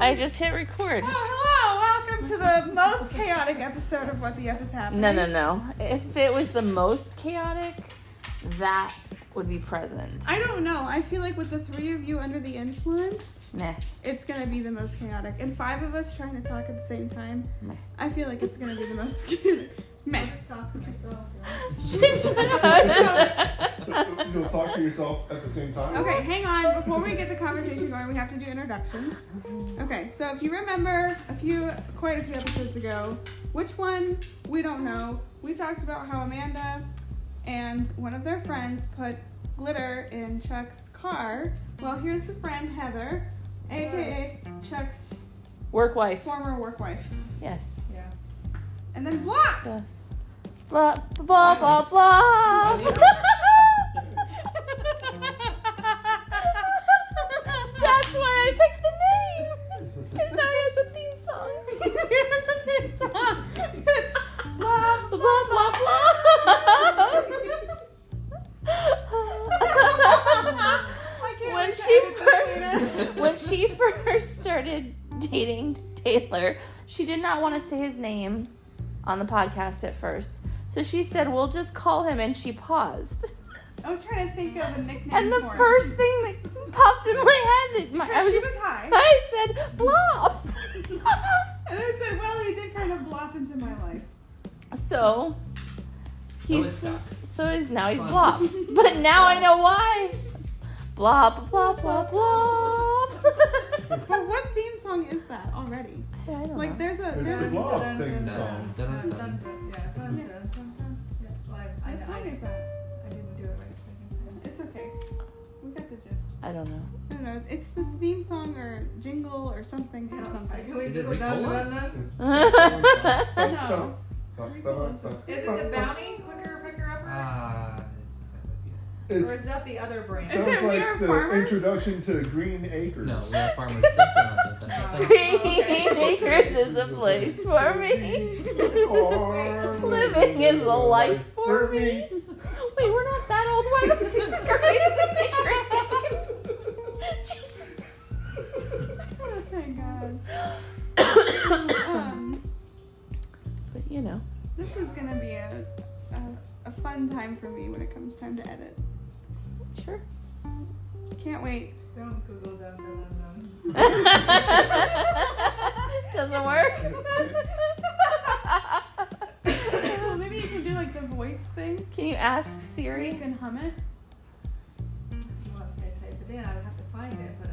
I just hit record. Oh, hello! Welcome to the most chaotic episode of What the F is Happening. No. If it was the most chaotic, that would be present. I don't know. I feel like with the three of you under the influence, Meh. it's gonna be the most chaotic. And five of us trying to talk at the same time, Meh. I feel like it's gonna be the most chaotic. Meh. I just talk to myself. You'll talk to yourself at the same time? Okay, hang on. Before we get the conversation going, we have to do introductions. Okay, so if you remember quite a few episodes ago, which one, we don't know. We talked about how Amanda and one of their friends put glitter in Chuck's car. Well, here's the friend, Heather, aka Chuck's Work wife. former work wife. Yes. Yeah. And then Blop! Yes. Blah, blah, blah, blah. That's why I picked the name. Because now he has a theme song. It's Blop, Blah, blah, I can't when wait to edit this later. when she first started dating Taylor, she did not want to say his name on the podcast at first. So she said, we'll just call him, and she paused. I was trying to think of a nickname And the for him. first thing that popped in my head, Because she was high. I said, Blop. And I said, well, he did kind of blop into my life. So he's now he's Fun. Blop. But now I know why. Blop, blop, blop, blop. But what theme song is that already? I don't Like, know. there's a... There's the Blop thing song. What song is that? I didn't do it right a second time. It's okay. We got the gist. I don't know. I don't know. It's the theme song or jingle or something or something. Can we Is it go down Ricola? then? No. Is it the Bounty Picker Upper? Or is that the other brand? Is it Sounds We like Are the Farmers? introduction to Green Acres. No, we are farmers. Green Acres is a place for me. Living is a life for me. Wait, we're not that old. Why the Jesus. Oh, thank God. But you know. This is going to be a fun time for me when it comes time to edit. Sure. Can't wait. Don't Google them. Doesn't work. Well, maybe you can do like the voice thing. Can you ask You Siri? can hum it. Well, if I type it in, I would have to find it, but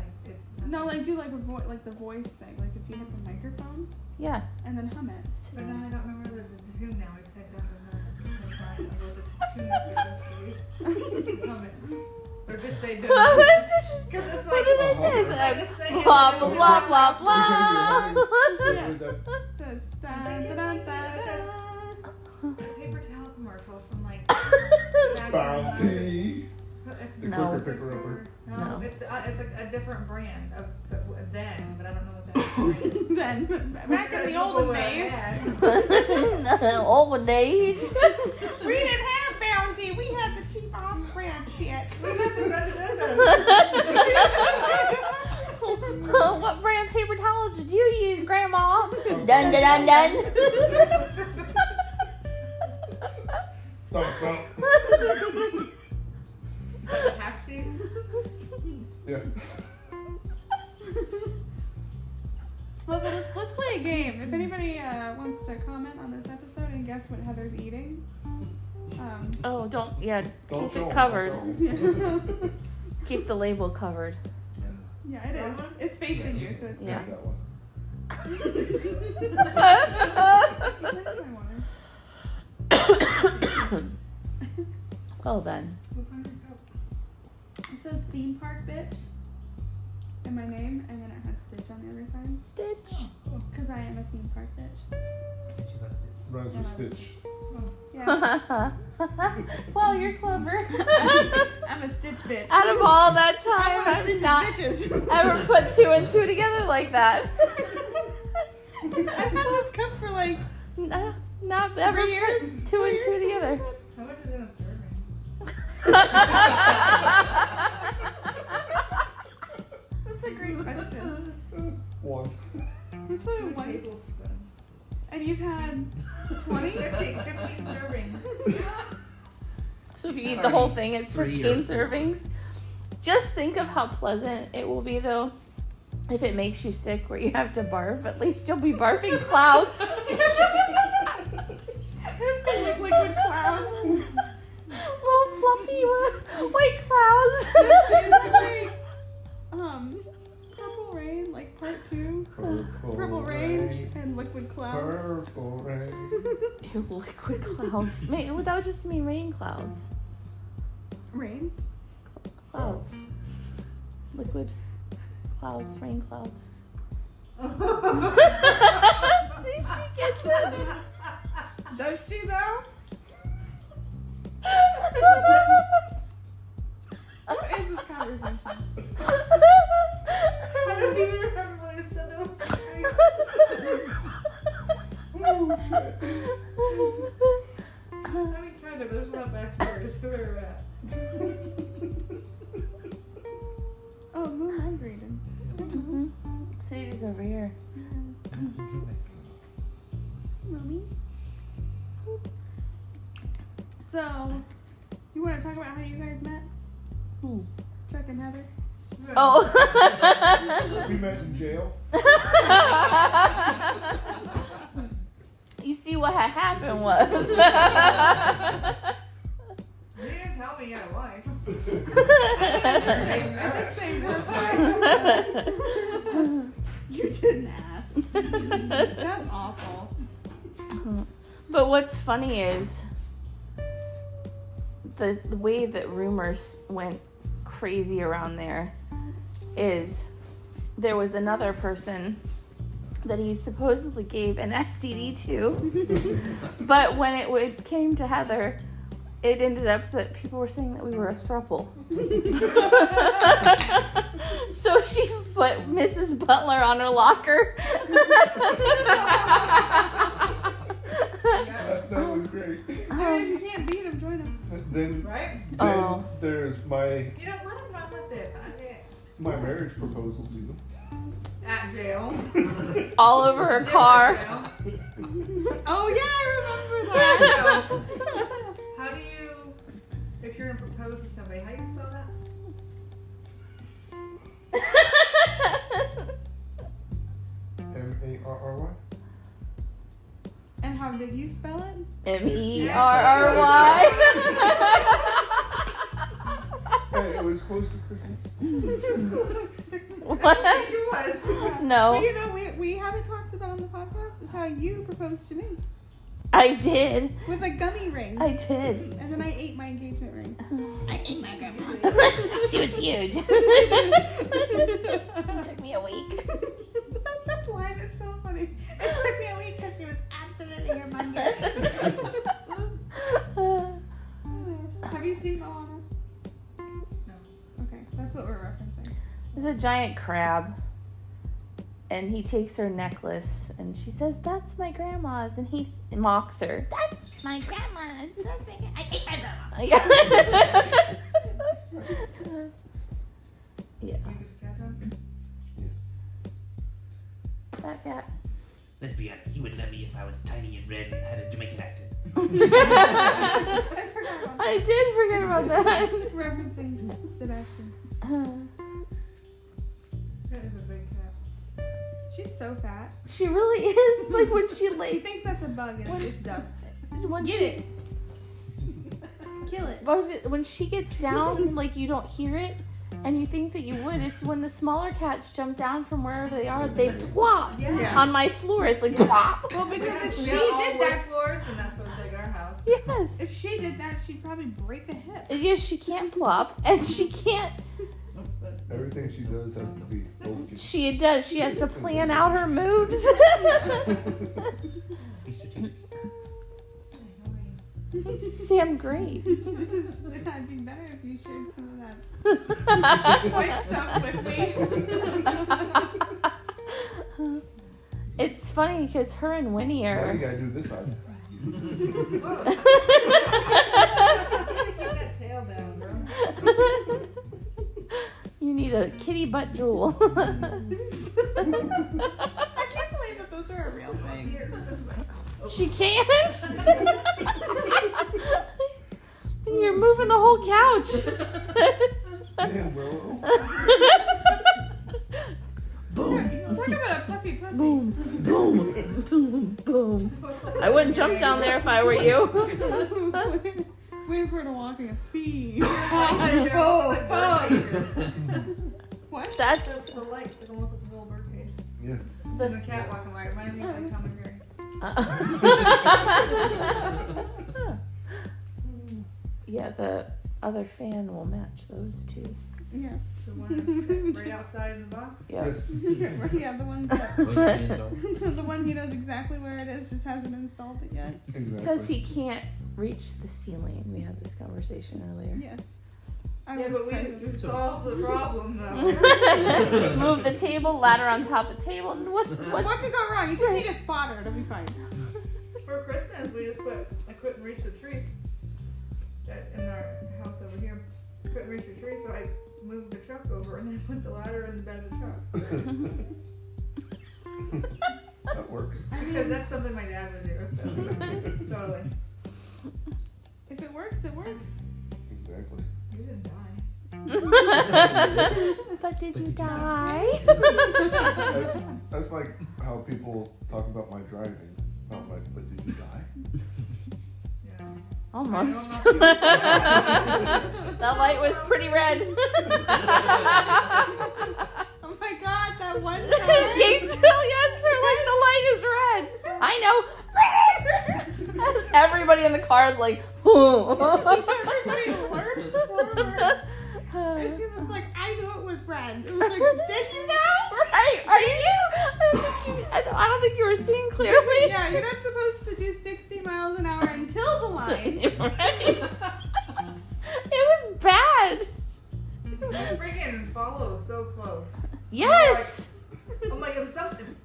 No, like do like the voice thing. Like if you hit the microphone Yeah. and then hum it. But now I don't remember the tune now, because I don't remember the tune that's supposed to be. Hum it. Or just say What dun. was it? Because it's What like, did I say? It's I just say like it. blah blah blah blah blah. So it's dun, dun, dun, dun, dun. Paper towel commercial from like Bounty. The No. quicker picker upper. No. It's a different brand of then, but I don't know what that is. Then back in the olden days, Old days. we didn't have Bounty. We had the cheap off-brand shit. What brand paper towels did you use, Grandma? Dun dun dun dun. Thump, thump. Half season? Yeah. Well, so let's play a game. If anybody wants to comment on this episode and guess what Heather's eating, Oh, don't Don't keep show it 'em, covered. don't show 'em. Keep the label covered. yeah, it is. It's facing you, so it's Yeah. That one. Well then. What's on your cup? It says theme park bitch in my name, and then it has Stitch on the other side. Stitch. Because I am a theme park bitch. Rhymes with Stitch. Yeah. Well, you're clever. I'm a Stitch bitch. Out of all that I'm time, one of I've Stitch's not bitches. ever put two and two together like that. I've had this cup for like Not ever 3 years. put two and two together. How much is in a serving? That's a great question. One. 20? 15 servings. So if you eat the whole thing, it's 3 15 or 4. servings. Just think of how pleasant it will be, though, if it makes you sick where you have to barf. At least you'll be barfing clouds. Liquid clouds. Little fluffy white clouds. Is it like, Purple Rain, like part 2? Purple Rain and Liquid Clouds. Purple rain. Ew, liquid clouds. That would just mean rain clouds. Rain? Clouds. Liquid clouds, rain clouds. See, she gets it. Does she though? What is this conversation? I don't even remember what I said. That was great. I mean, kind of. There's a lot of backstory as to where we're at. Oh, moon migrated. Mm-hmm. Sadie's over here. Mommy. So, you want to talk about how you guys met? Who? Chuck and Heather? Oh. We met in jail. You see what had happened was. You didn't tell me you had a wife. I did say work. You didn't ask. That's awful. But what's funny is the way that rumors went crazy around there is there was another person that he supposedly gave an STD to, but when it came to Heather, it ended up that people were saying that we were a throuple. So she put Mrs. Butler on her locker. That was great. If you can't beat him, join him. Then, Right? Oh. there's my You know, let him run with it. marriage proposal to them. At jail. All over her car. Oh yeah, I remember that. How do you, if you're gonna propose to somebody, how do you spell that? M-A-R-R-Y? And how did you spell it? MERRY. Hey, it was close to Christmas. What? I think it was. But No, you know, we haven't talked about on the podcast is how you proposed to me I did. with a gummy ring. I did. And then I ate my engagement ring. I ate my grandma. She was huge. It took me a week. That line is so funny. It took me a week because she was absolutely humongous. Have you seen Moana? No. Okay, that's what we're referencing. There's a giant crab, and he takes her necklace, and she says, "That's my grandma's," and he mocks her. "That's my grandma's. I ate my grandma." You get Yeah, the cat on? that cat. Let's be honest, you would love me if I was tiny and red and had a Jamaican accent. I forgot about I did forget about that. that. Referencing Sebastian. That is a big cat. She's so fat. She really is. Like when she She like thinks that's a bug and it's just dust. when Get she it. Kill it. when she gets down, like you don't hear it, and you think that you would. It's when the smaller cats jump down from wherever they are, they plop Yeah. on my floor. It's like plop. Well, because if We she got all did wood that, floors, and that's what's like our house. Yes. if she did that, she'd probably break a hip. Yes, she can't plop, and she can't. Everything she does has to be focused. She does. She has to plan out her moves. Be strategic. See, I'm great. I'd be better if you shared some of that white stuff with me. It's funny because her and Winnie Why you are. gotta do this side? Keep that tail down, bro. You need a kitty butt jewel. I can't believe that those are a real thing. Here, this way. She can't. You're moving the whole couch. Damn, Willow. Boom. Talk about a puffy pussy. Boom. Boom. Boom. Boom. I wouldn't jump down there if I were you. Waiting for her to walk in a feed. Oh, What? That's the lights, like almost like a little bird cage. Yeah. And the cat walking by. It reminds me of like Tom and Jerry. yeah, the other fan will match those two. Yeah. The one that's right outside in the box. Yep. Yes. Yeah, the one that, the one he knows exactly where it is, just hasn't installed it yet. Because Exactly. he can't reach the ceiling. We had this conversation earlier. Yes. I Yeah, was but we present. solved the problem though. Move the table, ladder on top of table. What? What could go wrong? You just need a spotter. It'll be fine. For Christmas, we just put. I couldn't reach the trees. That in our house over here, I couldn't reach the tree, so I moved the truck over and then put the ladder in the bed of the truck. That works. Because that's something my dad would do. So totally. If it works, it works. Exactly. You didn't die. But did you die? That's like how people talk about my driving. I'm like, but did you die? Yeah. Almost. I don't know. That light was pretty red. Oh my god, that one time. Gainesville, yes, sir. Like the light is red. I know. Everybody in the car is like, Everybody lurched forward. And he was like, I knew it was red. It was like, did you know? Right? Are you? I don't think you were seeing clearly. Yeah, you're not supposed to do 60 miles an hour until the line. Right? It was bad. Freaking follow so close. Yes. I'm like, if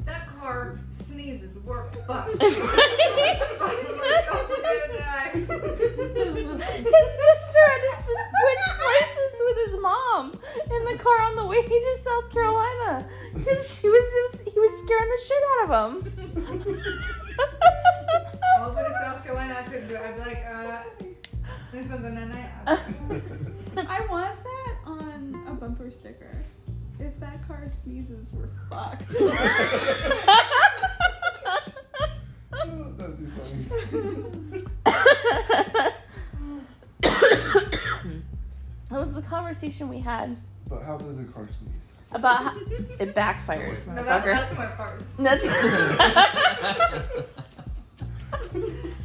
that car sneezes, we're fucked. Right? I'm like, oh, we're gonna die. His sister had to switch places with his mom in the car on the way to South Carolina because he was scaring the shit out of him. All the way to South Carolina, I couldn't do it. I'd be like, this one's a night. I want that on a bumper sticker. If that car sneezes, we're fucked. Oh, that'd be funny. That was the conversation we had But how does a car sneeze? about how it backfires, No, motherfucker. that's my farts. That's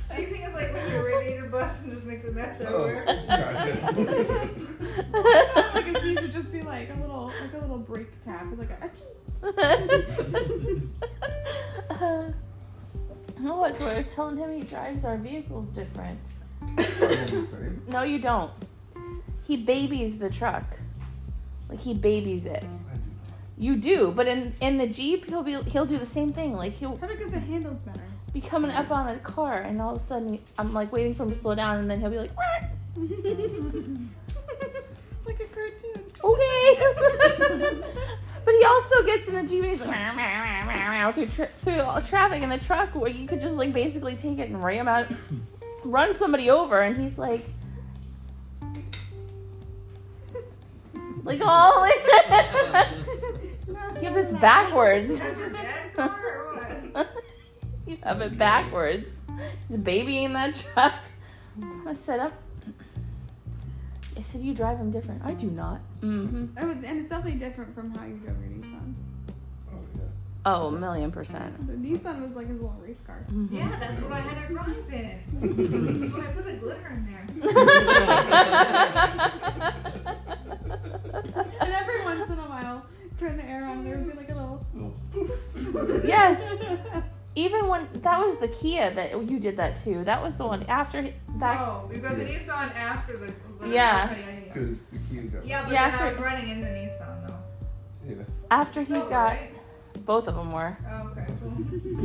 Sneezing is like when your radiator busts and just makes a mess Oh, everywhere. gotcha. Like a sneeze would just be like a little brake tap, like a Oh, that's what I was telling him. He drives our vehicles different. Probably the same. No, you don't. He babies the truck. Like he babies it. I do. You do, but in the Jeep, he'll do the same thing. Like he'll probably because it handles better. be coming up on a car, and all of a sudden I'm like waiting for him to slow down, and then he'll be like, "Wah!" Like a cartoon. Okay. But he also gets in the Jeep and he's like, "Meow, meow, meow, meow, meow," through all traffic in the truck, where you could just like basically take it and ram out, run somebody over, and he's like all like you have this backwards. Is that your dad's car or what? You have it backwards. He's babying that truck. I said, you drive him different. I do not. Mm-hmm. And it's definitely different from how you drove your Nissan. Oh, yeah. Oh, 1,000,000%. The Nissan was like his little race car. Mm-hmm. Yeah, that's what I had to drive in. That's why I put the glitter in there. And every once in a while, turn the air on and there would be like a little Yes. Even when that was the Kia that you did that too. That was the one after that. Oh, we got the Nissan after the glitter. Yeah. Okay, Because the key got yeah, but Yeah, then I after- was running in the Nissan though. Yeah. After he Silver, got right? both of them were. Oh, okay, cool.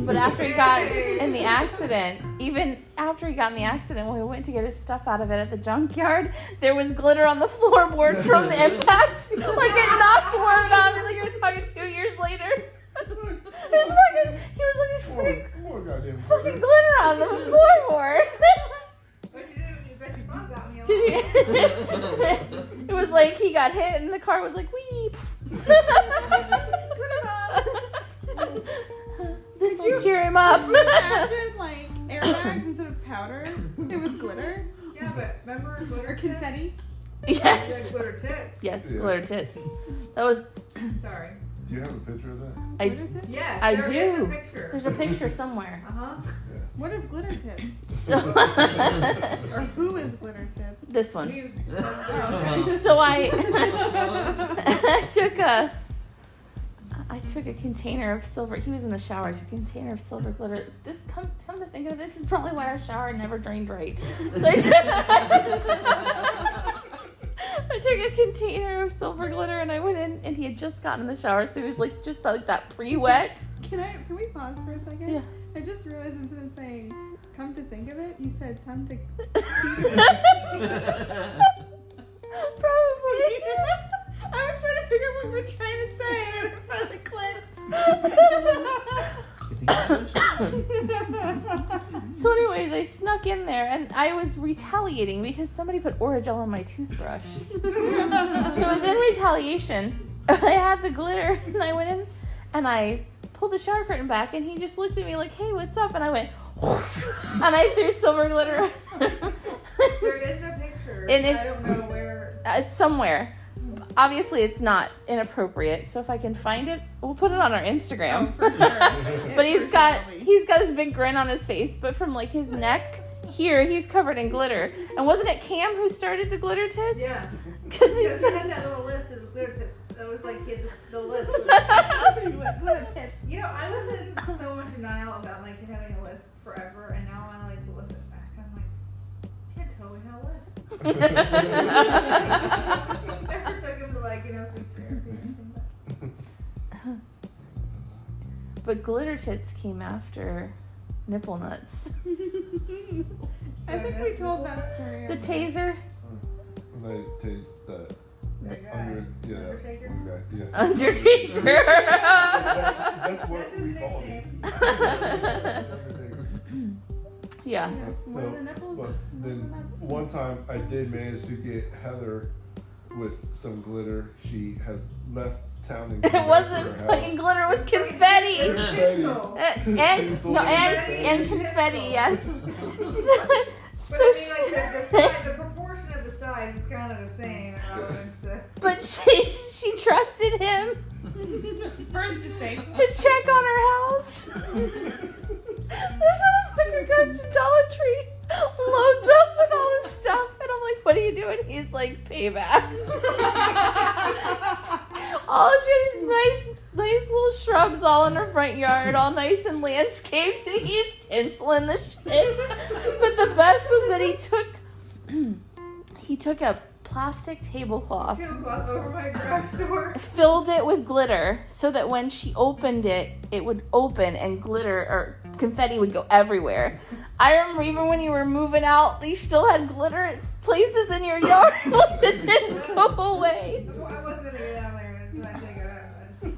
But after he got in the accident, even after he got in the accident, when we went to get his stuff out of it at the junkyard, there was glitter on the floorboard from the impact. Like it knocked word on. Like you're talking 2 years later. He was looking More goddamn fucking glitter. glitter on the floorboard. But she didn't. But she thought about me. It was like he got hit and the car was like, weep. This will cheer him up. Could you imagine like airbags instead of powder? It was glitter Yeah, but remember glitter or confetti. Yes. Tits? Glitter tits. Yes, Yeah. glitter tits. That was. Sorry. Do you have a picture of that? Glitter tits? Yes, I there is do. a picture. There's a picture somewhere. Uh-huh. Yeah. What is glitter tits? So, Or who is glitter tits? this one. These- So I took a container of silver. He was in the shower. I took a container of silver glitter. This come to think of it, this is probably why our shower never drained right. So I took a container of silver glitter and I went in and he had just gotten in the shower, so he was like just like that pre-wet. Can we pause for a second? Yeah. I just realized instead of saying "come to think of it," you said "come to." Probably. I was trying to figure out what we were trying to say, and it finally clicked. So anyways, I snuck in there and I was retaliating because somebody put Orajel on my toothbrush. So it was in retaliation. I had the glitter and I went in and I pulled the shower curtain back and he just looked at me like, hey, what's up? And I went, and I threw silver glitter. There is a picture. And I it's- don't know where. It's somewhere. Obviously, it's not inappropriate. So if I can find it, we'll put it on our Instagram. For sure. But he's got this big grin on his face, but from like his neck here, he's covered in glitter. And wasn't it Cam who started the glitter tits? Yeah. Because Because he's he had that little list of glitter tits. That was like he had the list. Glitter tits. You know, I was in so much denial about like having a list forever, and now I like list it back. I'm like, kid totally had a list. Never took him to like speech therapy or anything. But glitter tits came after nipple nuts. I think we told that story. The taser, When I taste that That guy, under, yeah, that Undertaker? one guy, yeah. Undertaker. That's what That's his we call it. nickname. Yeah. What are the nipples? But then one time I did manage to get Heather with some glitter. She had left town and It wasn't fucking glitter, it was confetti. It was tinsel. And confetti, yes. But I mean, like the proportion of the size is kind of the same in relevance to. But she trusted him First mistake. to check on her house. This motherfucker goes to Dollar Tree, loads up with all this stuff, and I'm like, what are you doing? He's like, payback. All these nice little shrubs all in her front yard, all nice and landscaped, and he's tinseling the shit. But the best was that he took a plastic tablecloth, Tablecloth over my garage door. filled it with glitter so that when she opened it, it would open and glitter or confetti would go everywhere. I remember even when you were moving out, they still had glitter at places in your yard. Like it didn't go away. I wasn't gonna get down there and try to take it out.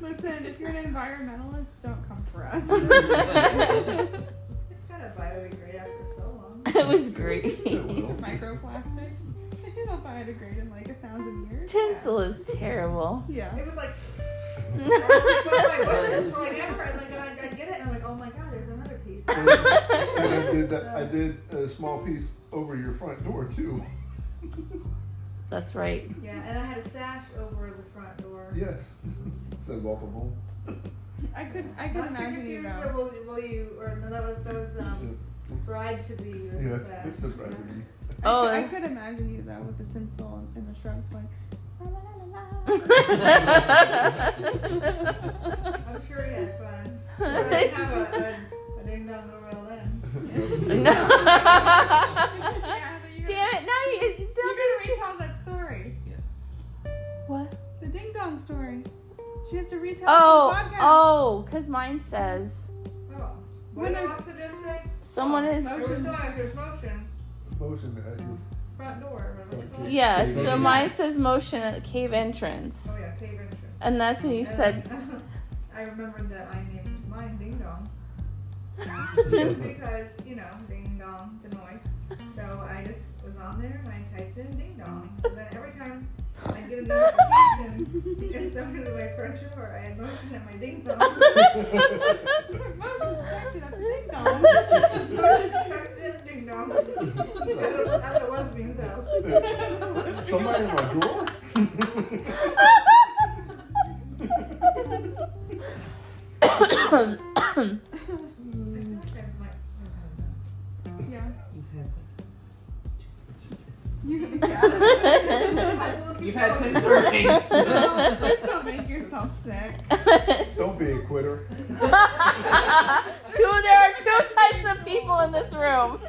Listen, if you're an environmentalist, don't come for us. It's kind of biodegrade after so long. It was great. Microplastics. It'll biodegrade in like 1,000 years. Tinsel is terrible. Yeah. It was like, but my bushes for like ever, and like I get it, and I'm like, oh my god, there's another piece. And I did a small piece over your front door too. That's right. Yeah, and I had a sash over the front door. Yes. Said walkable. I could Not to be imagine you confused though. that will you, or no, that was bride to be with Yeah, the sash. that's right. Vicky. Oh. I could imagine you though with the tinsel and the shrubs going. La, la, la, I'm sure he had fun. So I didn't have a ding dong doorbell then. No. Yeah, but Damn it! Now you. You gotta retell that story. What? The ding dong story. She has to retell Oh, the podcast. oh, because mine says Oh, what When did I is- also just say? someone is. There was times there's motion. Motion at your Front door. Remember? Yeah, so mine says motion at the cave entrance. Oh yeah, cave entrance. And that's when you And said, then, I remembered that I named mine Ding Dong. Just because, ding dong, the noise. So I just was on there and I typed in ding dong. So then every time I get a notification if somebody's at my front door, I had motion at my ding dong. Motion's directed at the ding dong. Checked in ding dong. At the lesbian's house. Somebody in my drawer? Yeah. You've had 10 birthdays. No, please don't make yourself sick. Don't be a quitter. There are two types of people in this room.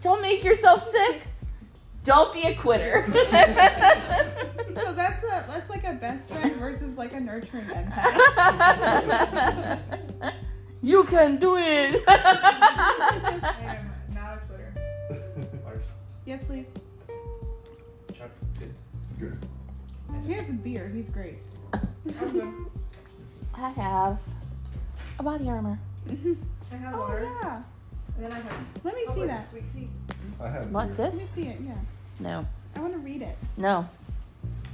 Don't make yourself sick. Don't be a quitter. So that's like a best friend versus like a nurturing empath. You can do it. I am not a quitter. Yes, please. Chuck, good. Good. He has a beer. He's great. I'm good. I have a body armor. I have Oh water. yeah. And then I have Let me see that. sweet tea. I have What, beer. Let me this? see it. Yeah. No. I want to read it. No.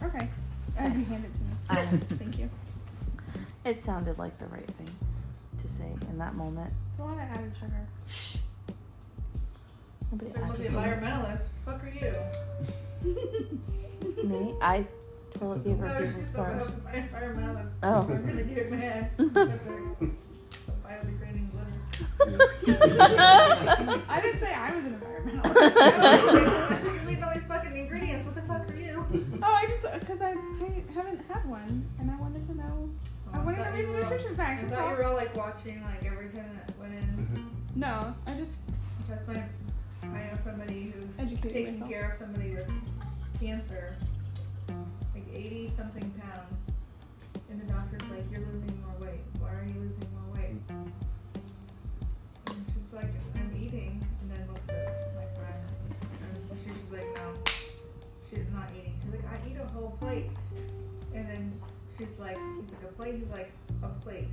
Okay. As you hand it to me. Thank you. It sounded like the right thing to say in that moment. It's a lot of added sugar. Shh. Nobody There's asked the you. environmentalist. Fuck are you? Me? I toilet paper No, people's she's cars. the environmentalist. Oh. We're gonna get mad. With the biodegrading glitter. I didn't say I was an environmentalist. I think you leave all these fucking ingredients. What the fuck are you? Oh, because I haven't had one, and I wanted to know. I wanted to read the nutrition I facts. That's thought you all. were all like watching like everything that went in. No, I just. That's I know somebody who's Educated taking myself. care of somebody with cancer, like 80 something pounds, and the doctor's like, "You're losing more weight. Why are you losing more weight?" And she's like, "I'm eating," and then looks at my friend, and she's just like, "No, she's not eating." She's like, "I eat a whole plate," and then she's like, "He's like a plate." He's like, "A plate."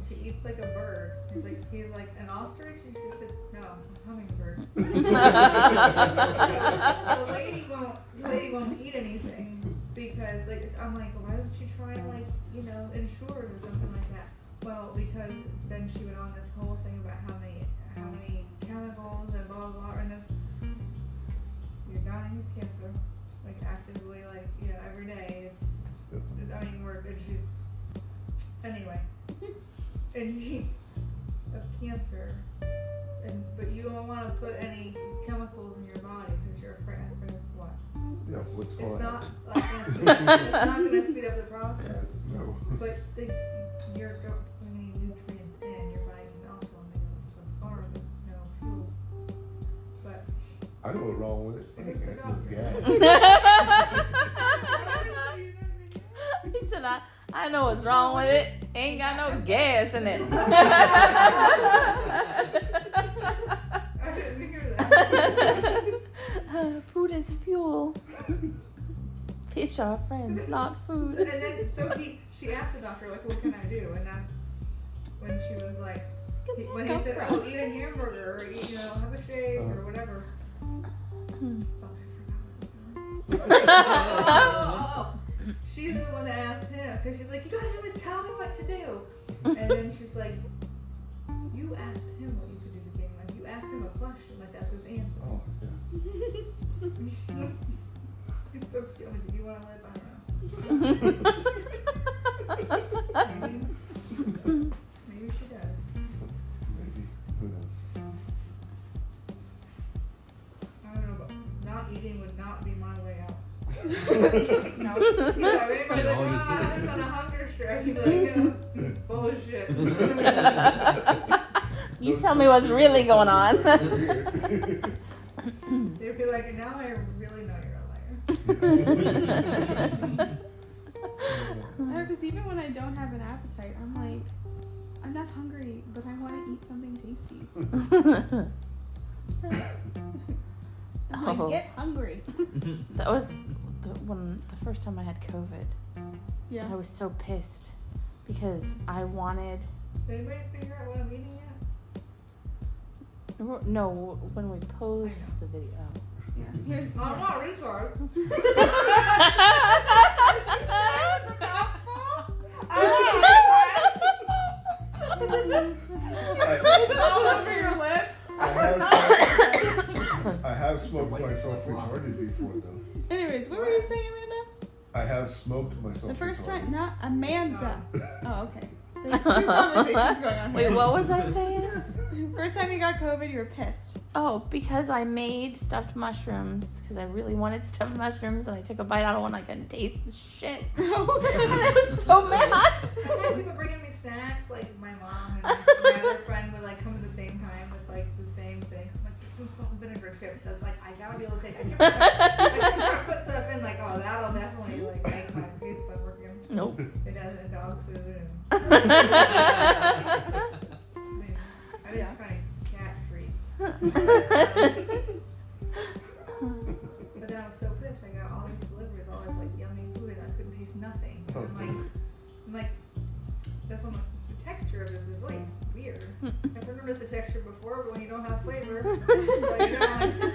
She eats like a bird. He's like an ostrich. And she said, "No, a hummingbird." the lady won't eat anything because I'm like, well, why doesn't she try Ensure or something like that? Well, because then she went on this whole thing about how many chemicals and blah blah blah, and this you're dying of cancer, like actively, every day. She's anyway, and of cancer. But you don't want to put any chemicals in your body because you're afraid of what? Yeah, what's It's going not on? like it's not going to speed up the process. No. But you're getting nutrients in your body can also only go so far with no fuel. But I know what's wrong with it. I ain't got no gas. He said, I know what's wrong with it. Ain't got no gas in it. I didn't hear that. Food is fuel. Fish are friends, not food. And then she asked the doctor, like, what can I do? And that's when she was like, when he said, oh, eat a hamburger or eat, have a shake or whatever. Oh, she's the one that asked him because she's like, you guys always tell me what to do. And then she's like, you asked him what you could do to gain weight. You asked him a question, like that's his answer. Oh, yeah. It's so silly. Do you want to live? I don't know. Maybe she does. Maybe. Who knows? I don't know, but not eating would not be my way out. No. So if anybody's like, oh, I'm on a hunger strike, you'd be like, bullshit. You tell me what's really going on. They'd be like, now I really know you're a liar. No, because even when I don't have an appetite, I'm like, I'm not hungry, but I want to eat something tasty. I'm like, Oh. get hungry. That was the first time I had COVID. Yeah. I was so pissed because I wanted. Did anybody figure out what I'm eating yet? No, when we post the video. Yeah. Here's I'm not retard. all over your lips. I have smoked myself retarded before, though. Anyways, what were you saying, Amanda? I have smoked myself The first retarded. time, not Amanda. Oh, okay. There's two conversations going on here. Wait, what was I saying? First time you got COVID, you were pissed. Oh, because I made stuffed mushrooms because I really wanted stuffed mushrooms and I took a bite out of one. I couldn't taste the shit. And I was so mad. Sometimes people bringing me snacks, like my mom and my other friend would like come at the same time with like the same things. I'm like, get some salt and vinegar chips. That's like, I gotta be able to take. I can put stuff in like, oh, that'll definitely like make my taste bud working. Nope. It does in dog food and. I didn't try cat treats. But then I was so pissed. I got all these deliveries, all this like yummy food, and I couldn't taste nothing. And I'm like, that's when the texture of this is really weird. I've never noticed the texture before, but when you don't have flavor, but you don't like the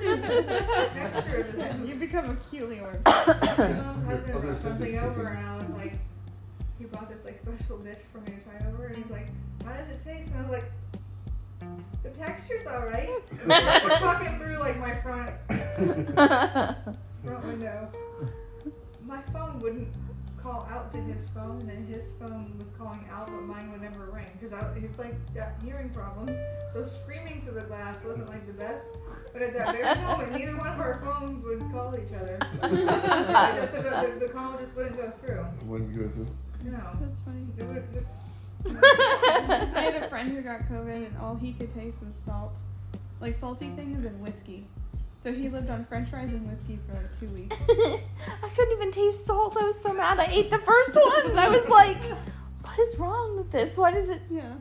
texture of this. You become a Keelior. My husband brought something over, and I was like, he bought this like special dish for me to try over, and he's like, how does it taste? And I was like, the texture's alright. We're talking through like my front window. My phone wouldn't call out to his phone, and his phone was calling out, but mine would never ring because he's like got hearing problems. So screaming to the glass wasn't like the best. But at that very moment, neither one of our phones would call each other. The call just wouldn't go through. Wouldn't go through. No. That's funny. It would just. I had a friend who got COVID and all he could taste was salt. Like salty things and whiskey. So he lived on french fries and whiskey for like 2 weeks. I couldn't even taste salt. I was so mad. I ate the first one and I was like, what is wrong with this? Why does it? Yeah.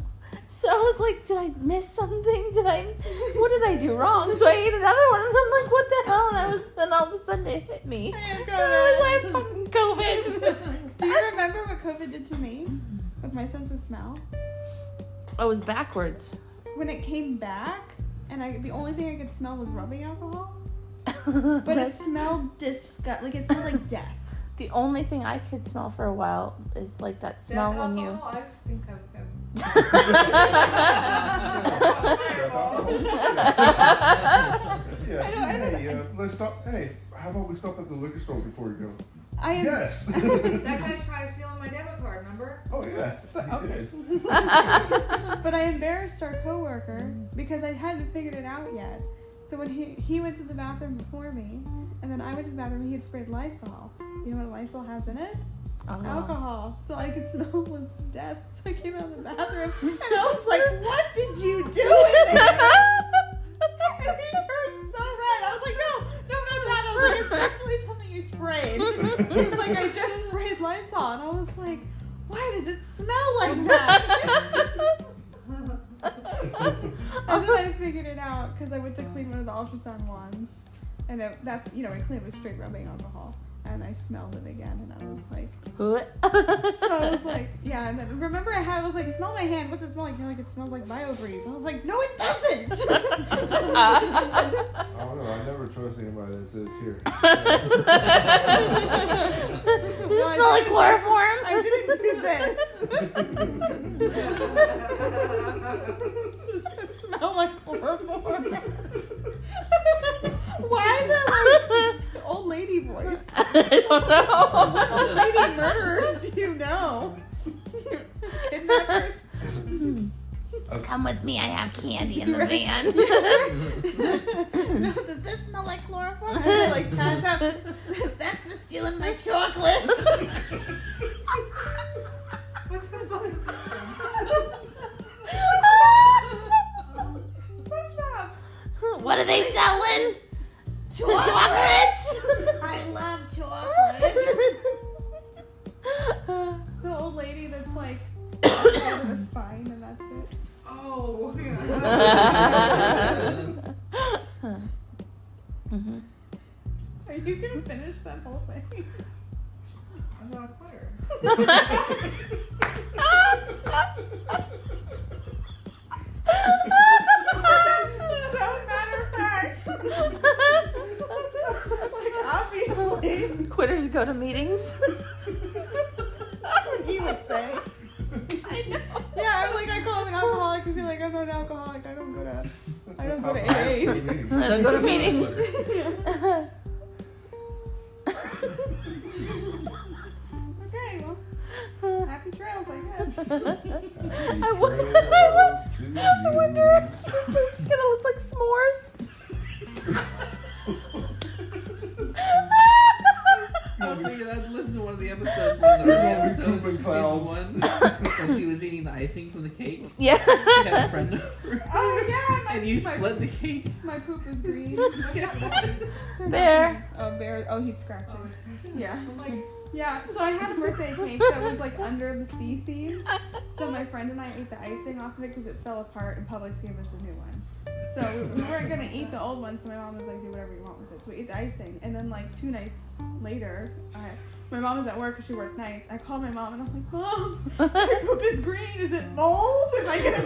So I was like, did I miss something? What did I do wrong? So I ate another one and I'm like, what the hell? And then all of a sudden it hit me. I have And I was like, fucking COVID. Do you remember what COVID did to me? With my sense of smell? I was backwards. When it came back, and the only thing I could smell was rubbing alcohol. But it smelled like it smelled like death. The only thing I could smell for a while is like that smell when you. I think I've Yeah. Hey, let's stop. Hey, how about we stop at the liquor store before we go? Yes. That guy tried stealing my debit card, remember? Oh yeah. But, He okay. did. But I embarrassed our coworker because I hadn't figured it out yet. So when he went to the bathroom before me, and then I went to the bathroom, he had sprayed Lysol. You know what Lysol has in it? Oh. Alcohol. So all I could smell was death. So I came out of the bathroom, and I was like, "What did you do in there?" And he turned so red. I was like, "No, not that." I was like, "It's definitely something you sprayed." He's like, "I just sprayed Lysol," and I was like, "Why does it smell like that?" And then I figured it out because I went to clean one of the ultrasound wands, and I cleaned it with straight rubbing alcohol, and I smelled it again, and I was like, so I was like, yeah, and then remember I was like, smell my hand, what's it smell like? You're like, it smells like BioBreeze. I was like, no, it doesn't. I don't know. I never trust anybody that says here. You smell like chloroform? I didn't do this. Does it smell like chloroform? Why the old lady voice? I don't know. What old lady murderers do you know? Kidnappers? Come with me, I have candy in the van. No, does this smell like chloroform? And they like pass out. That's for stealing my chocolates. What the fuck is this? SpongeBob. What are they selling? Chocolates? I love chocolates. The old lady that's like out of a spine and that's it. Oh. Mm-hmm. Are you gonna finish that whole thing? I'm not a quitter. So Right? Quitters go to meetings. That's what he would say. I know. Yeah, I'm like, I call him an alcoholic and be like, I'm not an alcoholic. I don't go to AA. I don't go to meetings. Okay, well, happy trails, I guess. I wonder if it's gonna look like s'mores. I was thinking I'd listen to one of the episodes, one of the early episodes, Pooping season clouds. 1, when she was eating the icing from the cake. Yeah. She had a friend over. Oh, yeah. And you split the cake. My poop is green. Bear. Oh, bear. Oh, he's scratching. Yeah. I'm like, Yeah, so I had a birthday cake that was like under the sea theme. So my friend and I ate the icing off of it because it fell apart and Publix gave us a new one. So we weren't gonna eat the old one, so my mom was like, do whatever you want with it. So we ate the icing, and then like 2 nights later, my mom was at work because she worked nights. I called my mom and I'm like, Mom, your poop is green. Is it mold? Am I gonna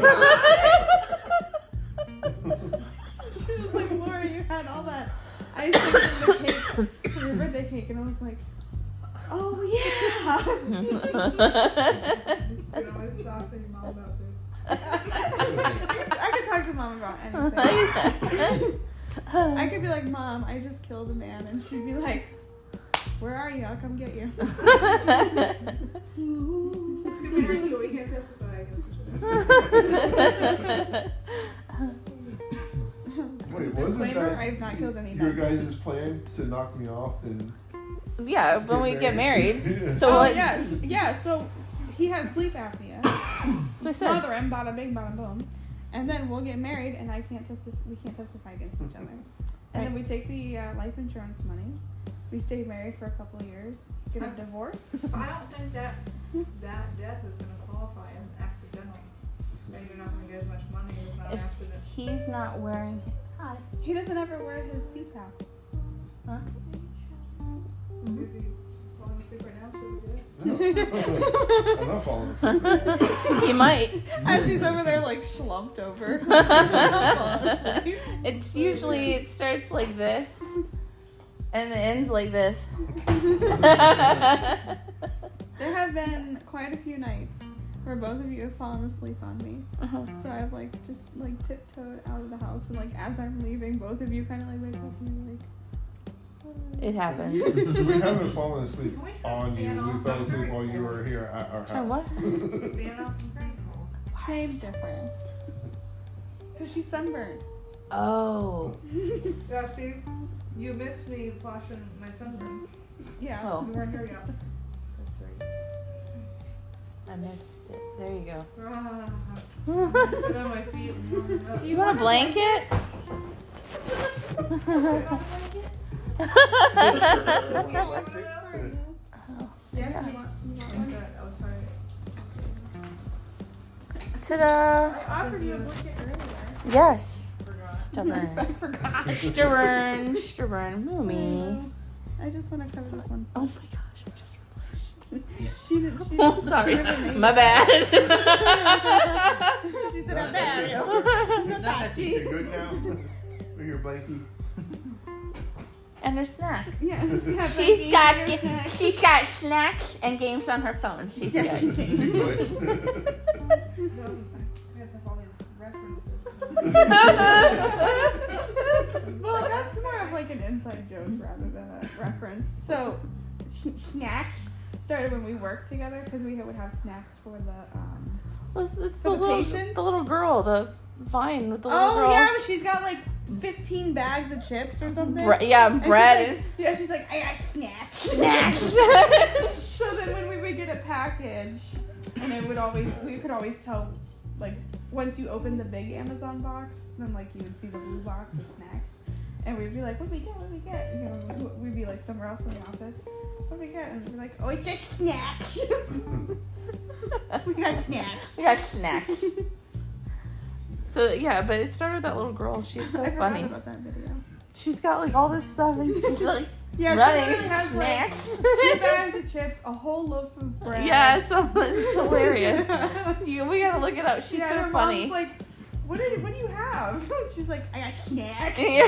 die? She was like, Laura, you had all that icing from the cake, from your birthday cake, and I was like, oh yeah. you can always talk to your mom about this. I could talk to Mom about anything. I could be like, Mom, I just killed a man, and she'd be like, where are you? I'll come get you. It's gonna be married, so we can't testify. I guess. Wait, wasn't Disclaimer, that I have not killed any your men. guys' plan to knock me off and Yeah, when we get married. So Oh, what? yes. Yeah, so he has sleep apnea. That's what I said. Father and bada bing, bada boom. And then we'll get married, and we can't testify against each other. And then we take the life insurance money. We stay married for a couple of years, get a divorce. I don't think that death is gonna qualify as accidental. And you're not gonna get as much money as not an If accident. he's not wearing. Hi. He doesn't ever wear his CPAP. Huh? Is he falling asleep right now? Should we do it? I'm not falling asleep. He might. As he's over there, like, slumped over. He'll fall asleep. It's usually, it starts like this. And it ends like this. There have been quite a few nights where both of you have fallen asleep on me. So I've like just like tiptoed out of the house, and like as I'm leaving, both of you kind of like wake up and you're like. It happens. We haven't fallen asleep Can we turn on the you. fan We off? fell I'm asleep very while you cold. were here at our Turn house. what? Being out from very cold. Same difference. Cause she's sunburned. Oh. Yeah, Steve, you missed me flashing my sunburn. Yeah. Oh. You weren't here yet. That's right. I missed it. There you go. Sit on my feet and warm it up. Do you want a blanket? Yes, you want one? I'll try it. Ta-da! I offered you a blanket earlier. Yes. I Stubborn. forgot. Stubborn. Stubborn. Moomy. I just want to cover this one. Oh my gosh, I just realized. She didn't. Oh, sorry. She never made My it. bad. She said, Not "I'm that there." Not that She- You good now? With your blankie? And her snack. Yeah. She's got snacks and games on her phone. She's good. No, I guess I have all these references. Well, that's more of like an inside joke rather than a reference. So, snacks started when we worked together because we would have snacks for the. It's the For the patients? little girl, the vine with the little Oh girl. yeah, but she's got like 15 bags of chips or something. Yeah, And she's bread. like- yeah, she's like, I got snacks. Snacks. So then when we would get a package, and we could always tell, like, once you open the big Amazon box, then like you would see the blue box of snacks, and we'd be like, what do we get? You know, we'd be like somewhere else in the office. What do we get? And we'd be like, oh, it's just snacks. We got snacks. We got snacks. So yeah, but it started with that little girl. She's so I forgot funny. about that video. She's got like all this stuff and she's like Yeah, running she literally has like snacks. 2 bags of chips, a whole loaf of bread. Yeah, so it's hilarious. We gotta look it up. She's yeah, so her funny. mom's like, what do you have? She's like, I got snacks. Yeah.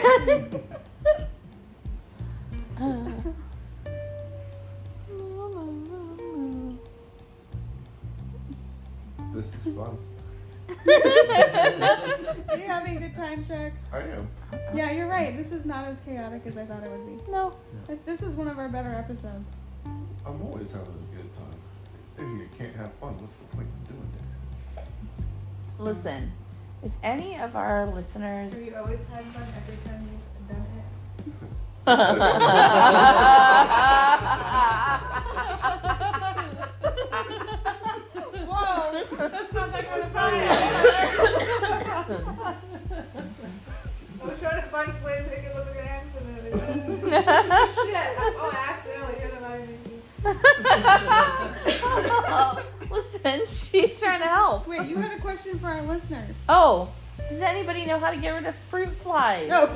This is fun. Are you having a good time, Chuck? I am. Yeah, you're right. This is not as chaotic as I thought it would be. No. This is one of our better episodes. I'm always having a good time. If you can't have fun, what's the point of doing it? Listen, if any of our listeners. Have you always had fun every time you've done it? Whoa, that's not that kind of fun. I was trying to find a way to make it look like an accident. Shit. Oh, accidentally. You're the money. Listen, she's trying to help. Wait, you had a question for our listeners. Oh, does anybody know how to get rid of fruit flies? No.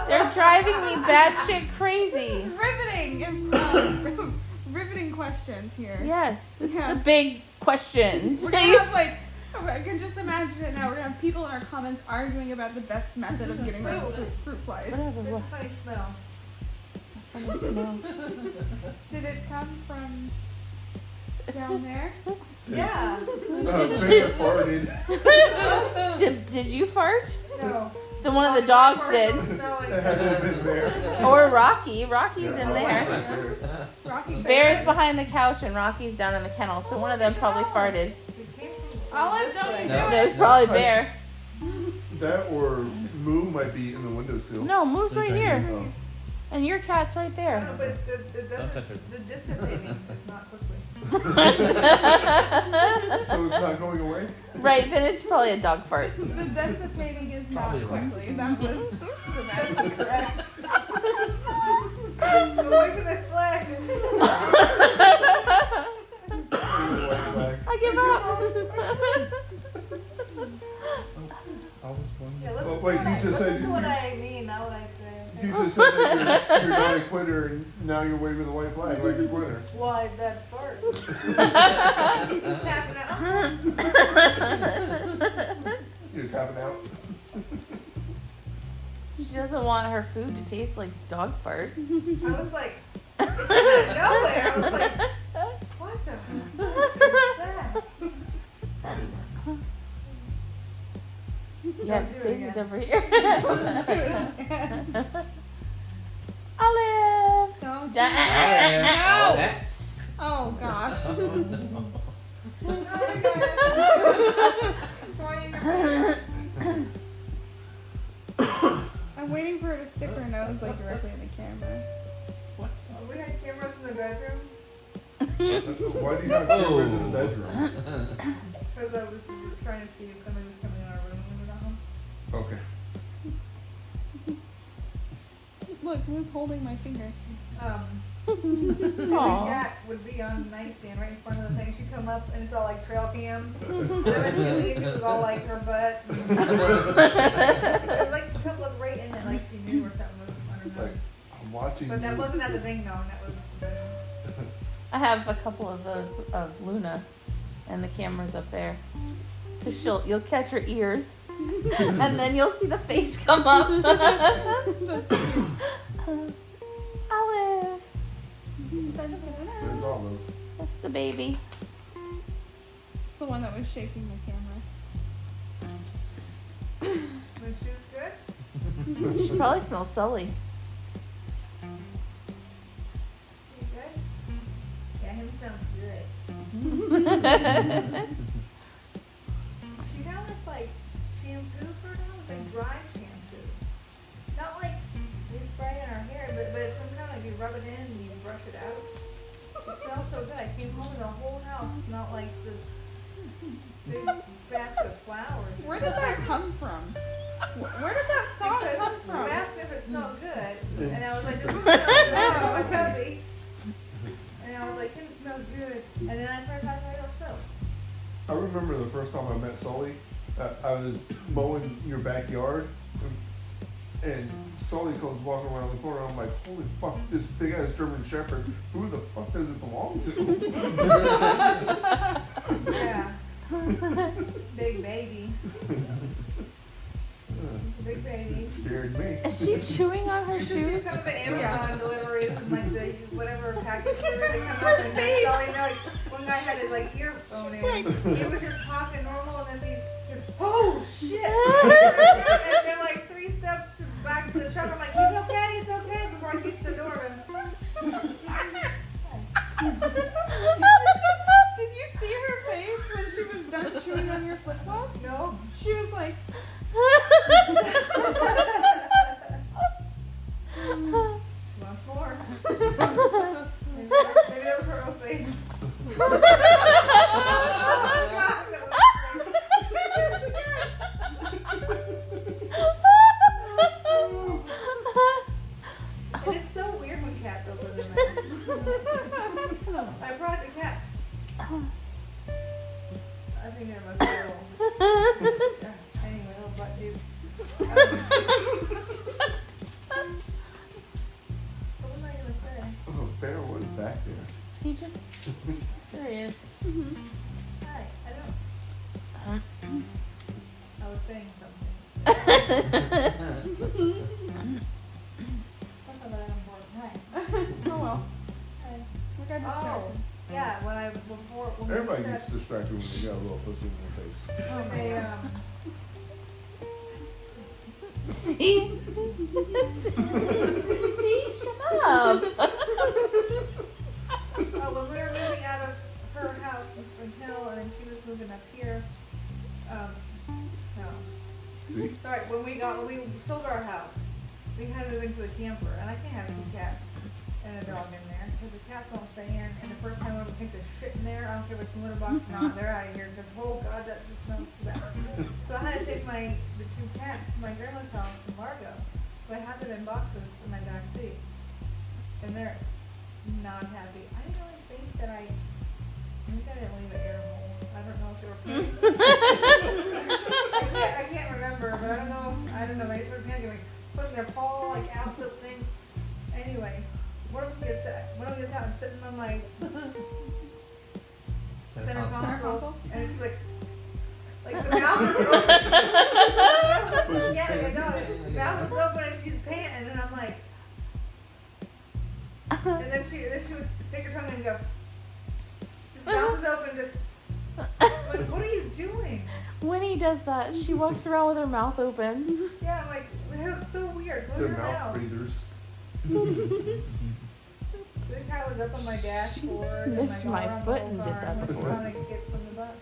They're driving me batshit crazy. Riveting. Riveting questions here. Yes, it's Yeah. the big questions. We're gonna have like, I can just imagine it now. We're gonna have people in our comments arguing about the best method of getting rid of fruit flies. Whatever. There's a funny smell. Funny smell. Did it come from down there? Yeah. Finger farted. Did you fart? No. Then one of the dogs did. Don't smell like It hasn't that. been there. Or Rocky. Rocky's in I like there. that there. Rocky Bear's behind the couch and Rocky's down in the kennel, so one of them probably farted. It came from Olive, this don't way. you do That it. was probably Bear. That or Moo might be in the windowsill. No, Moo's right here. Oh. And your cat's right No, there. but it's the Don't touch her. the dissipating is not quickly. So it's not going away? Right, then it's probably a dog fart. The dissipating is not Probably right. quickly. That was grammatically correct. So wait for that flag. I give up. Yeah, listen Well, to wait, what you I, just said listen to what you- I mean, not what I say. You just said that you're not a quitter and now you're waving the white flag like a quitter. Why that fart? He's tapping out. You're tapping out. She doesn't want her food to taste like dog fart. I was like, it came out of nowhere. I was like, what the fuck is that? Yeah, Don't do it Sadie's again. over here. Olive. Don't Da- No. Oh gosh. I'm waiting for her to stick her nose like directly in the camera. We had cameras in the bedroom Why do you have cameras in the bedroom? because I was trying to see if somebody was coming in our room when we were not home. Okay. Look, who's holding my finger? The Aw. cat would be on the nightstand right in front of the thing. She'd come up and it's all like trail cam. And then she'd leave, it was all like her butt. It was like she'd come look right in it like she knew or something. I don't know. Like, I'm watching But that you. wasn't at the ding dong, that was the I have a couple of those of Luna, and the camera's up there. Cause you'll catch her ears, and then you'll see the face come up. Olive, There's all those. that's the baby. It's the one that was shaking the camera. when she was good. She probably smells sully. You good? Yeah, him smells good. She got this like shampoo for now. It's like dry shampoo. Not like we spray it in our hair, but it's some kind of like you rub it in and you brush it out. It smells so good. I came home and the whole house smelled like this big basket of flowers. Where did that come from? Where did that thought Because come you from? asked if it smelled good, and I was like, does it smell good? Oh, it could be. And I was like, it smells good. And then I started talking about soap. I remember the first time I met Sully. I was mowing your backyard, and Sully comes walking around the corner. I'm like, holy fuck, this big ass German Shepherd. Who the fuck does it belong to? Yeah. Big baby. It's a big baby. Scared me. Is she chewing on her You should see shoes? some of the Amazon deliveries and like the whatever package they come up and they sell and they're like, guy had his like earphone in. like- He was just talking normal, and then he goes, "Oh shit!" and they're like 3 steps back to the truck. I'm like, "He's okay," before I reach the door. Did you see her face when she was done chewing on your flip flop? No. She was like, Once more. Maybe that was her own face. Oh, God, no. And it's so weird when cats open their mouth. I brought the cats. I think they're must be little. Anyway, little butt dudes. What was I gonna say? Oh, Bear was back there. He just. There he is. Hi, I don't. I was saying something. That's not that I'm bored. Hi. oh well. Hi. We got Oh, distracted. yeah. When we Everybody first gets distracted when they got a little pussy in their face. Oh, they, See? See? Shut up. when we were moving out of her house in Spring Hill, and then she was moving up here. No. See? Sorry, when we sold our house, we had to move into a camper, and I can't have 2 cats and a dog in there because the cats won't stay in. And the first time one takes a shit in there, I don't care if it's in the litter box or not, they're out of here because oh god, that just smells too bad. So I had to take the 2 cats to my grandma's house in Largo. So I have them in boxes in my back seat, and they're not happy. I didn't really think that I didn't leave an air hole. I don't know if they were panicking. I can't remember, but I don't know. They started panicking, like putting their paw like out the thing. Anyway, one of them gets out and sitting on my center console, and it's like the mouth is open. Yeah, like a dog. The mouth is open and she's panting, and I'm like, and then she would take her tongue and go, just mouth is open, just. Like, what are you doing? When he does that, she walks around with her mouth open. Yeah, I'm like, that was so weird. Go They're to your mouth mouth. breathers. The cat was up on my dashboard. She and sniffed got my around the foot whole and did car that and before. finally escaped from the bus.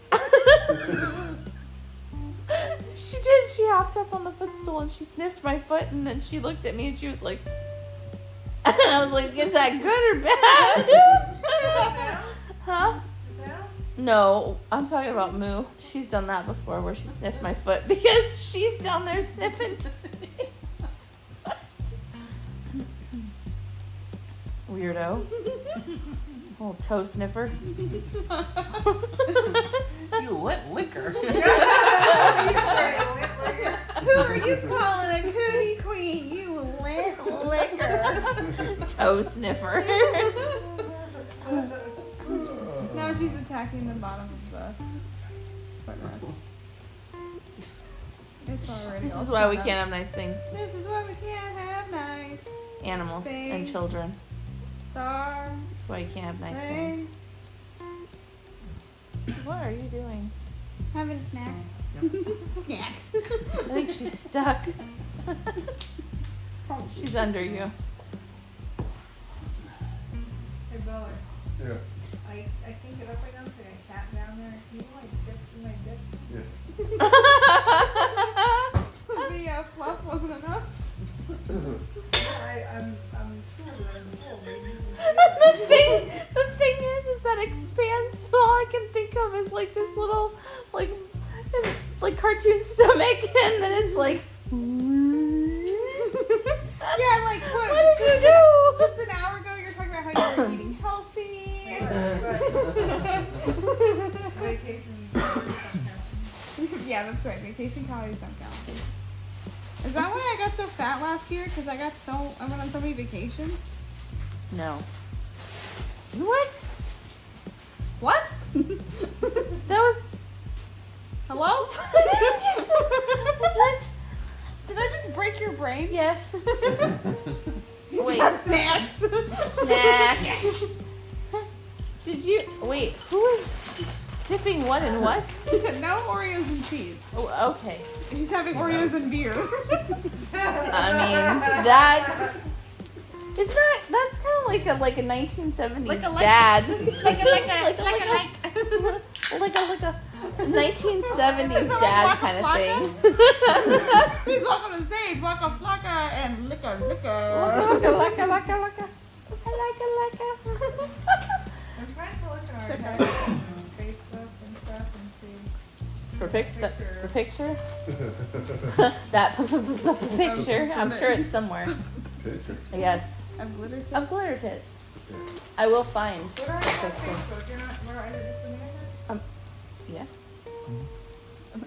She did. She hopped up on the footstool and she sniffed my foot, and then she looked at me and she was like, and I was like, is that good or bad? Huh? Now? No, I'm talking about Moo. She's done that before where she sniffed my foot because she's down there sniffing Timmy's foot. Weirdo. Little toe sniffer. You lit liquor. Who are you calling a cootie queen? You lit liquor. Toe sniffer. Now she's attacking the bottom of the footrest. It's already. This all is why we torn can't up. have nice things. This is why we can't have nice Animals and Things. children. stars. That's why you can't have nice Things. things. What are you doing? Having a snack. Snacks. I think she's stuck. She's under you. Hey, Beller, Yeah. I can't get up right now, so I got a cat down there. Can you like chips in my dip? Yeah. The fluff wasn't enough. I'm sure that I'm full. Maybe you The thing is that expands. All I can think of is like this little, like cartoon stomach, and then it's like. Yeah, like what? What did you do? Just an hour ago, you're talking about how you were eating healthy. Vacation. Yeah, that's right. Vacation calories don't count. Is that why I got so fat last year? Because I went on so many vacations. No. What? What? That was. Hello? What? Did I just break your brain? Yes. He's Wait. got snacks. Snack. Did you wait? Who was dipping what in what? No Oreos and cheese. Oh, okay. He's having Oreos and beer. I mean, that's kind of like a 1970s dad. like a 1970s dad kind of thing. He's walking on stage, waka flocka and licka. I'm trying to look at our Facebook and stuff and see. For picture? That picture. I'm sure it's somewhere. Picture. Yes. Of glitter tits. Of glitter tits. I will find. What are you on Facebook? You're not, where are you just Amanda? Yeah.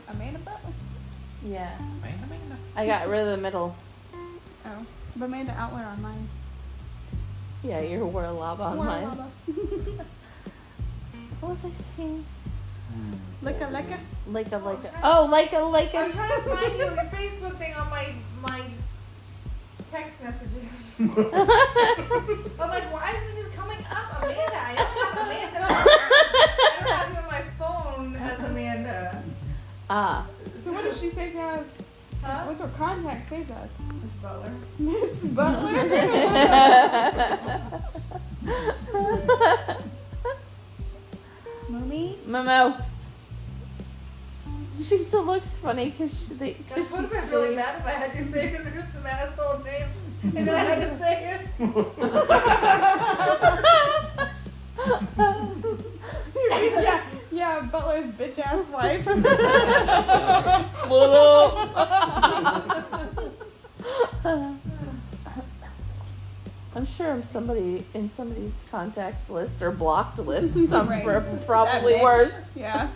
Amanda Butler. Yeah. I got rid of the middle. Oh. But Amanda Outler on mine. Yeah, you're Warlaba on mine. Warlaba. What was I saying? Licka. Oh, like a. I'm trying to find you on your Facebook thing on my text messages. I'm like, why is it just coming up Amanda? I don't have Amanda. I don't have you on my phone as Amanda. Ah. So what does she save as? Huh? What's her contact saved as? Miss Butler. Miss Butler. Mommy. Momo. She still looks funny because she. That would have been really bad if I had you say it under some asshole name and then I had to say it. yeah, Butler's bitch ass wife. I'm sure I'm somebody in somebody's contact list or blocked list. I'm Right. probably That bitch. worse. Yeah.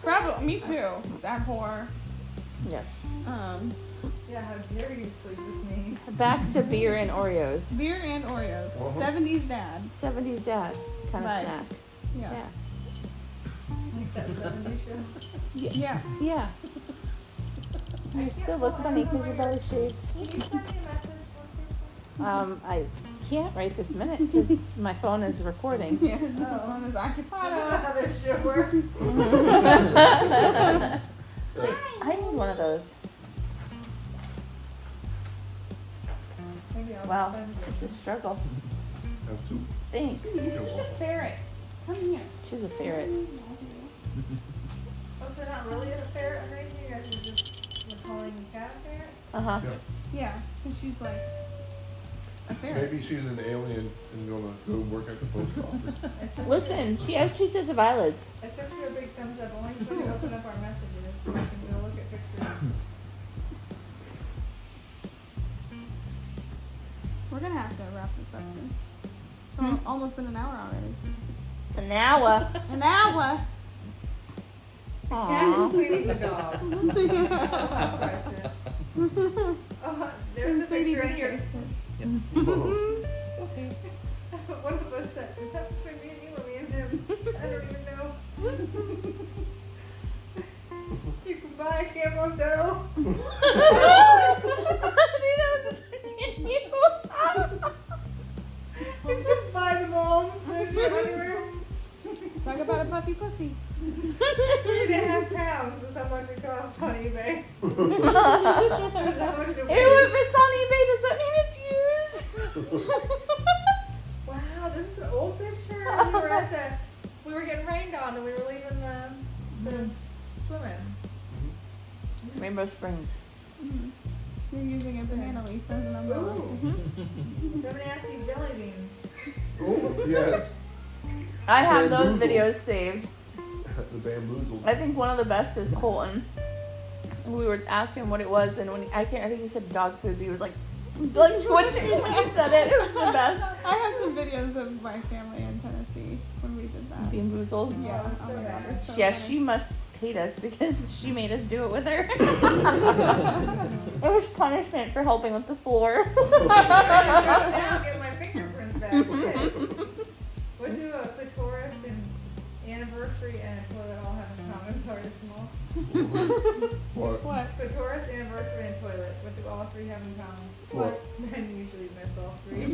Probably. Me too. That whore. Yes. Yeah, how dare you sleep with me? Back to beer and Oreos. Beer and Oreos. Uh-huh. 70s dad. 70s dad kind of Vibes. snack. Yeah. Yeah. Like that 70s show. Yeah. Yeah. You still look funny because your belly shaved. Can you send me a message on Facebook? I can't right this minute because my phone is recording. Yeah. The phone is I don't know occupied. how this shit works. Wait, I need one of those. Maybe I'll Wow, send it's a you. struggle. Have two. Thanks. She's a ferret. Come here. She's a ferret. Oh, so not really a ferret or anything? You guys are just calling the cat a ferret? Uh-huh. Yeah, because she's like a ferret. Maybe she's an alien and gonna go work at the post office. I sent Listen, you, she has 2 sets of eyelids. I sent you a big thumbs up only so you open up our messages so I can go look at pictures. We're gonna have to wrap this up soon. It's almost been an hour already. An hour. An hour. Cat is Aww. cleaning the dog. Oh, how precious. Oh, there's a Sadie picture in just here. takes it. One of us said, is that between me and you or me and him? I don't even know. You can buy a camel toe. You just buy them all. There's your underwear. Talk about a puffy pussy. 3.5 pounds is how much it costs on eBay. That's how much it Ew, weighs. if it's on eBay, does that mean it's used? Wow, this is an old picture. We were getting rained on and we were leaving the swimming. Rainbow Springs. You're using a banana leaf as an umbrella. Ooh. Them nasty jelly beans. Oh, yes. I have those videos saved. The bamboozled. I think one of the best is Colton. We were asking what it was, and when I think he said dog food, but he was like when he said it, it was the best. I have some videos of my family in Tennessee when we did that. Being boozled. Yeah. Oh, so my God, bad. they're so Yeah, funny. she must hate us because she made us do it with her. It was punishment for helping with the floor. Now get my fingerprints back. Okay. What do a clitoris and anniversary and a toilet all have in common? Sorry, small. What? What? Clitoris, anniversary, and toilet. What do all three have in common? What? Men usually miss all three.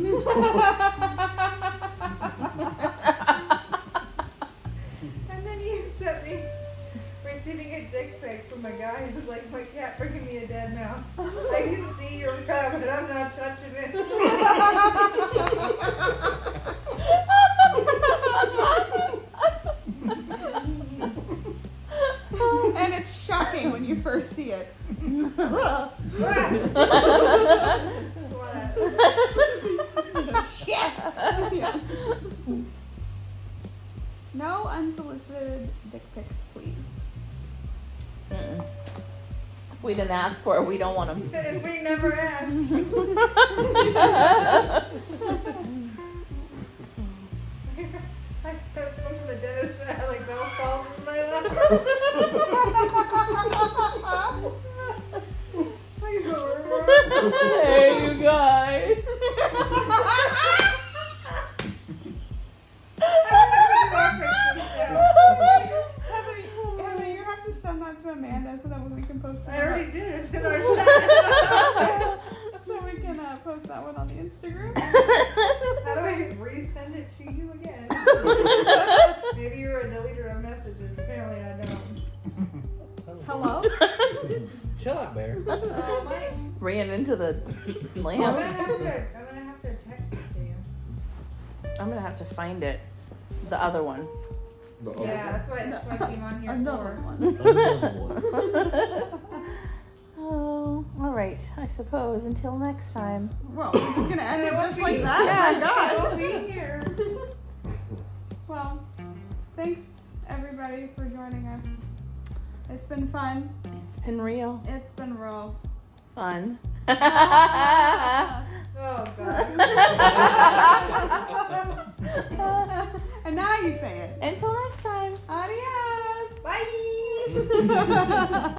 see it. Sweat. Shit! Yeah. No unsolicited dick pics, please. Mm-mm. If we didn't ask for it, we don't want them. And we never asked. I went to the dentist and I had like Bell's palsy in my lap. Hey, you guys. Heather, you have to send that to Amanda so that we can post it. I already did. It's in our chat. So we can post that one on the Instagram. How do I resend it to you again? Maybe you're a deleter of messages. Apparently I don't. Hello? Chill out, Bear. Ran into the I'm lamp. gonna have to text it to you. I'm gonna have to find it. The other one. The other Yeah, one. that's what I came on here Another for. one. Another one. Oh, all right. I suppose until next time. Well, we're just gonna end it And it just won't like be- that? Yeah. Oh my god. I'll be here. Well, thanks everybody for joining us. It's been fun. It's been real It's been real. fun. Oh god. And now you say it. Until next time. Adios. Bye.